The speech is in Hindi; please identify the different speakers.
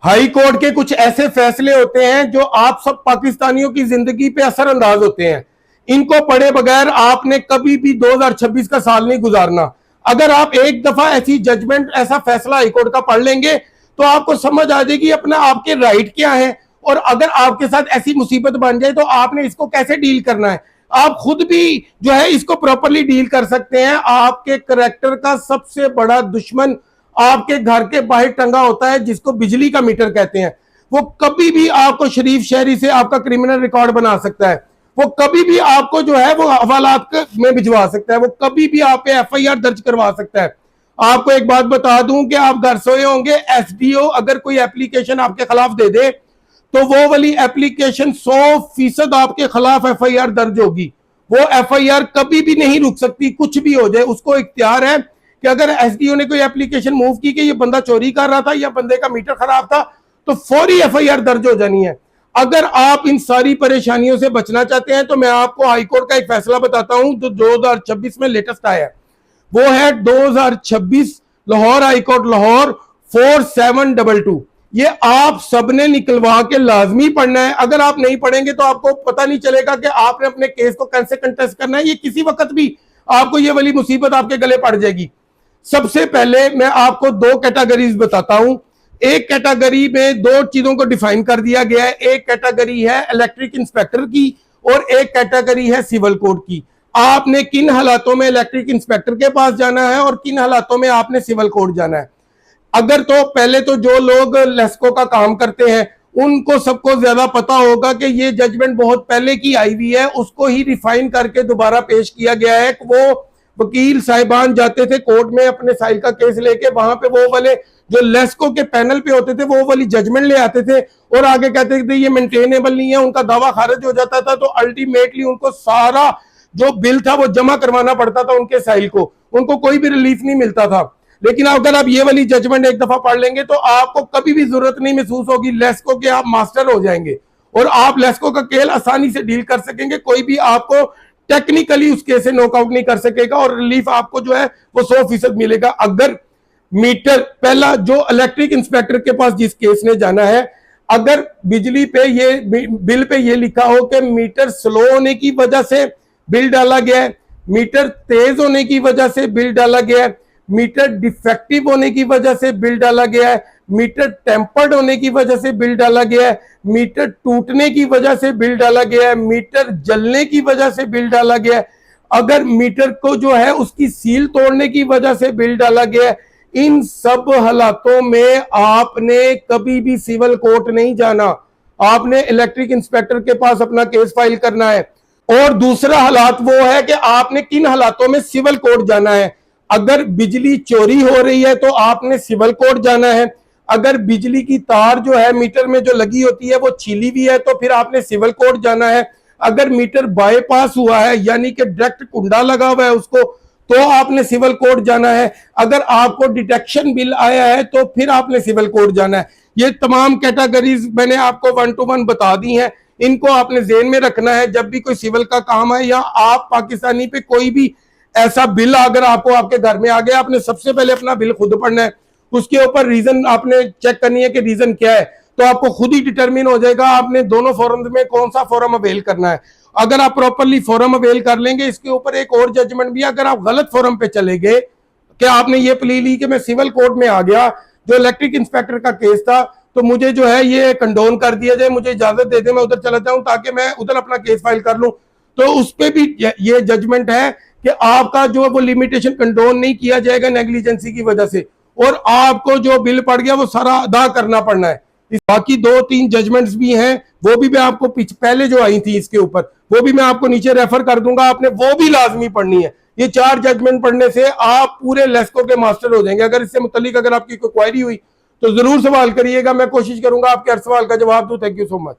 Speaker 1: हाई कोर्ट के कुछ ऐसे फैसले होते हैं जो आप सब पाकिस्तानियों की जिंदगी पे असरअंदाज होते हैं। इनको पढ़े बगैर आपने कभी भी 2026 का साल नहीं गुजारना। अगर आप एक दफा ऐसी जजमेंट, ऐसा फैसला हाईकोर्ट का पढ़ लेंगे तो आपको समझ आ जाएगी अपना आपके राइट क्या है, और अगर आपके साथ ऐसी मुसीबत बन जाए तो आपने इसको कैसे डील करना है। आप खुद भी जो है इसको प्रॉपरली डील कर सकते हैं। आपके करैक्टर का सबसे बड़ा दुश्मन आपके घर के बाहर टंगा होता है, जिसको बिजली का मीटर कहते हैं। वो कभी भी आपको शरीफ शहरी से आपका क्रिमिनल रिकॉर्ड बना सकता है। वो कभी भी आपको जो है वो हवालात में भिजवा सकता है। वो कभी भी आप पे एफआईआर दर्ज करवा सकता है। आपको एक बात बता दूं कि आप घर सोए होंगे, एसडीओ अगर कोई एप्लीकेशन आपके खिलाफ दे दे तो वो वाली एप्लीकेशन 100% आपके खिलाफ एफआईआर दर्ज होगी। वो एफआईआर कभी भी नहीं रुक सकती, कुछ भी हो जाए। उसको इख्तियार है कि अगर एसडीओ ने कोई एप्लीकेशन मूव की कि ये बंदा चोरी कर रहा था या बंदे का मीटर खराब था, तो फौरी एफआईआर दर्ज हो जानी है। अगर आप इन सारी परेशानियों से बचना चाहते हैं तो मैं आपको हाईकोर्ट का एक फैसला बताता हूं जो 2026 में लेटेस्ट आया है। वो है 2026 लाहौर हाईकोर्ट लाहौर 4722। ये आप सबने निकलवा के लाजमी पढ़ना है। अगर आप नहीं पढ़ेंगे तो आपको पता नहीं चलेगा कि आपने अपने केस को कैसे कंटेस्ट करना है। ये किसी वक्त भी आपको ये वाली मुसीबत आपके गले पड़ जाएगी। सबसे पहले मैं आपको दो कैटेगरीज बताता हूं। एक कैटेगरी में दो चीजों को डिफाइन कर दिया गया है। एक कैटेगरी है इलेक्ट्रिक इंस्पेक्टर की और एक कैटेगरी है सिविल कोड की। आपने किन हालातों में इलेक्ट्रिक इंस्पेक्टर के पास जाना है और किन हालातों में आपने सिविल कोड जाना है। अगर तो पहले तो जो लोग लेस्को का काम करते हैं उनको सबको ज्यादा पता होगा कि ये जजमेंट बहुत पहले की आई हुई है, उसको ही रिफाइन करके दोबारा पेश किया गया है। वो वकील साहिबान जाते थे कोर्ट में अपने साइल का केस लेके, वहां पे वो वाले जो लेस्को के पैनल पे होते थे वो वाली जजमेंट ले आते थे और आगे कहते थे ये मेंटेनेबल नहीं है, उनका दावा खारिज हो जाता था। तो अल्टीमेटली उनको सारा जो बिल था वो जमा करवाना पड़ता था उनके साइल को, उनको कोई भी रिलीफ नहीं मिलता था। लेकिन अगर आप ये वाली जजमेंट एक दफा पढ़ लेंगे तो आपको कभी भी जरूरत नहीं महसूस होगी लेस्को के, आप मास्टर हो जाएंगे और आप लेस्को का खेल आसानी से डील कर सकेंगे। कोई भी आपको टेक्निकली उस केस से नॉकआउट नहीं कर सकेगा और रिलीफ आपको जो है वो 100% मिलेगा। अगर मीटर, पहला जो इलेक्ट्रिक इंस्पेक्टर के पास जिस केस ने जाना है, अगर बिजली पे ये बिल पे ये लिखा हो कि मीटर स्लो होने की वजह से बिल डाला गया है, मीटर तेज होने की वजह से बिल डाला गया है, मीटर डिफेक्टिव होने की वजह से बिल डाला गया है, मीटर टेम्पर्ड होने की वजह से बिल डाला गया है, मीटर टूटने की वजह से बिल डाला गया है, मीटर जलने की वजह से बिल डाला गया है, अगर मीटर को जो है उसकी सील तोड़ने की वजह से बिल डाला गया है, इन सब हालातों में आपने कभी भी सिविल कोर्ट नहीं जाना। आपने इलेक्ट्रिक इंस्पेक्टर के पास अपना केस फाइल करना है। और दूसरा हालात वो है कि आपने किन हालातों में सिविल कोर्ट जाना है। अगर बिजली चोरी हो रही है तो आपने सिविल कोर्ट जाना है। अगर बिजली की तार जो है मीटर में जो लगी होती है वो छीली हुई है तो फिर आपने सिविल कोर्ट जाना है। अगर मीटर बाईपास हुआ है यानी कि डायरेक्ट कुंडा लगा हुआ है उसको, तो आपने सिविल कोर्ट जाना है। अगर आपको डिटेक्शन बिल आया है तो फिर आपने सिविल कोर्ट जाना है। ये तमाम कैटेगरीज मैंने आपको 1 to 1 बता दी हैं। इनको आपने ज़हन में रखना है जब भी कोई सिविल का काम है या आप पाकिस्तानी पे कोई भी ऐसा बिल अगर आपको आपके घर में आ गया, आपने सबसे पहले अपना बिल खुद पढ़ना है। उसके ऊपर रीजन आपने चेक करनी है कि रीजन क्या है, तो आपको खुद ही डिटरमिन हो जाएगा आपने दोनों फॉरम में कौन सा फॉरम अवेल करना है। अगर आप प्रॉपरली फॉरम अवेल कर लेंगे, इसके ऊपर एक और जजमेंट भी, अगर आप गलत फॉरम पे चले गए कि आपने ये प्ली ली कि मैं सिविल कोर्ट में आ गया, जो इलेक्ट्रिक इंस्पेक्टर का केस था, तो मुझे जो है ये कंडोन कर दिया जाए, मुझे इजाजत दे दे मैं उधर चला जाऊं ताकि मैं उधर अपना केस फाइल कर लूं, तो उस पर भी ये जजमेंट है कि आपका जो वो लिमिटेशन कंडोन नहीं किया जाएगा नेग्लिजेंसी की वजह से, और आपको जो बिल पड़ गया वो सारा अदा करना पड़ना है। बाकी 2-3 जजमेंट्स भी हैं, वो भी मैं आपको पहले जो आई थी इसके ऊपर, वो भी मैं आपको नीचे रेफर कर दूंगा, आपने वो भी लाजमी पढ़नी है। ये 4 जजमेंट पढ़ने से आप पूरे लेस्को के मास्टर हो जाएंगे। अगर इससे मुतालिक अगर आपकी कोई क्वेरी हुई तो जरूर सवाल करिएगा, मैं कोशिश करूंगा आपके हर सवाल का जवाब दूं। Thank you so much.